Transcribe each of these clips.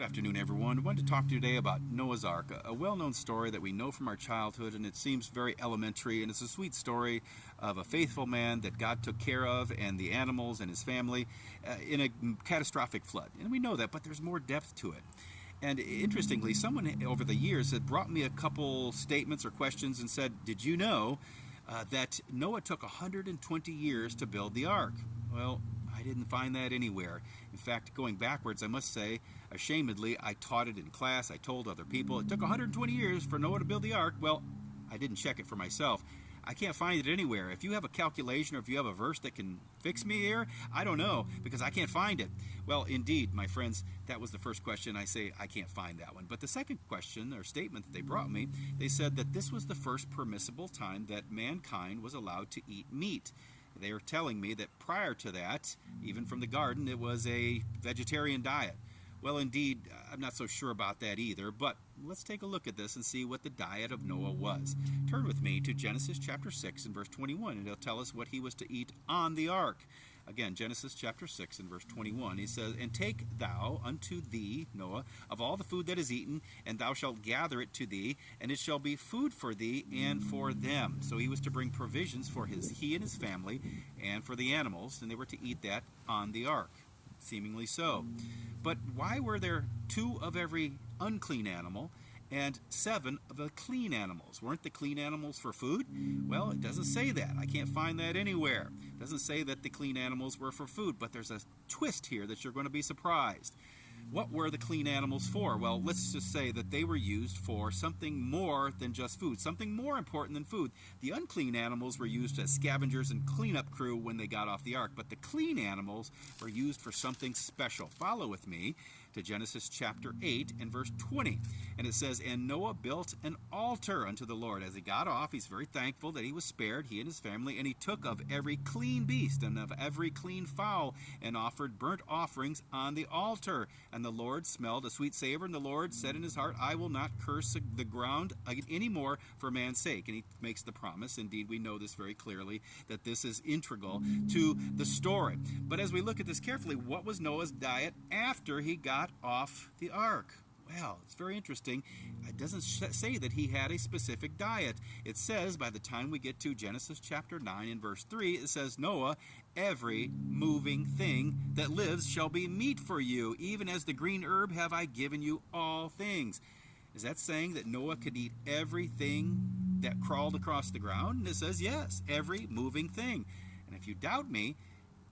afternoon, everyone. I wanted to talk to you today about Noah's Ark, a well-known story that we know from our childhood, and it seems very elementary, and it's a sweet story of a faithful man that God took care of and the animals and his family in a catastrophic flood. And we know that, but there's more depth to it. And interestingly, someone over the years had brought me a couple statements or questions and said, did you know that Noah took 120 years to build the ark? Well, I didn't find that anywhere. In fact, going backwards, I must say, ashamedly, I taught it in class. I told other people it took 120 years for Noah to build the ark. Well, I didn't check it for myself. I can't find it anywhere. If you have a calculation or if you have a verse that can fix me here, I don't know, because I can't find it. Well, indeed, my friends, that was the first question. I say I can't find that one. But the second question or statement that they brought me, they said that this was the first permissible time that mankind was allowed to eat meat. They are telling me that prior to that, even from the garden, it was a vegetarian diet. Well, indeed, I'm not so sure about that either, but let's take a look at this and see what the diet of Noah was. Turn with me to Genesis chapter 6 and verse 21, and it'll tell us what he was to eat on the ark. Again, Genesis chapter 6 and verse 21, he says, And take thou unto thee, Noah, of all the food that is eaten, and thou shalt gather it to thee, and it shall be food for thee and for them. So he was to bring provisions for he and his family and for the animals, and they were to eat that on the ark. Seemingly so. But why were there 2 of every unclean animal and 7 of the clean animals? Weren't the clean animals for food? Well, it doesn't say that. I can't find that anywhere. It doesn't say that the clean animals were for food, but there's a twist here that you're going to be surprised. What were the clean animals for? Well, let's just say that they were used for something more than just food, something more important than food. The unclean animals were used as scavengers and cleanup crew when they got off the ark, but the clean animals were used for something special. Follow with me to Genesis chapter 8 and verse 20. And it says, And Noah built an altar unto the Lord. As he got off, he's very thankful that he was spared, he and his family, and he took of every clean beast and of every clean fowl and offered burnt offerings on the altar. And the Lord smelled a sweet savor, and the Lord said in his heart, I will not curse the ground any more for man's sake. And he makes the promise. Indeed, we know this very clearly, that this is integral to the story. But as we look at this carefully, what was Noah's diet after he got off the ark? Well, it's very interesting. It doesn't say that he had a specific diet. It says, by the time we get to Genesis chapter 9 and verse 3, it says, Noah, every moving thing that lives shall be meat for you, even as the green herb have I given you all things. Is that saying that Noah could eat everything that crawled across the ground? And it says, yes, every moving thing. And if you doubt me,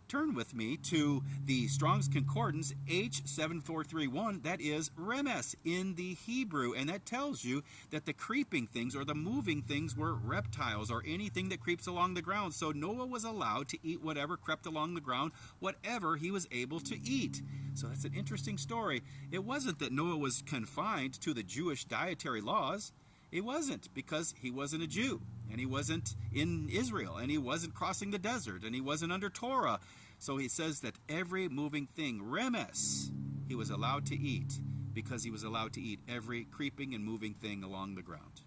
turn with me to the Strong's Concordance H7431, that is remes in the Hebrew, and that tells you that the creeping things or the moving things were reptiles or anything that creeps along the ground. So Noah was allowed to eat whatever crept along the ground, whatever he was able to eat. So that's an interesting story. It wasn't that Noah was confined to the Jewish dietary laws. It wasn't, because he wasn't a Jew, and he wasn't in Israel, and he wasn't crossing the desert, and he wasn't under Torah. So he says that every moving thing, remes, he was allowed to eat, because he was allowed to eat every creeping and moving thing along the ground.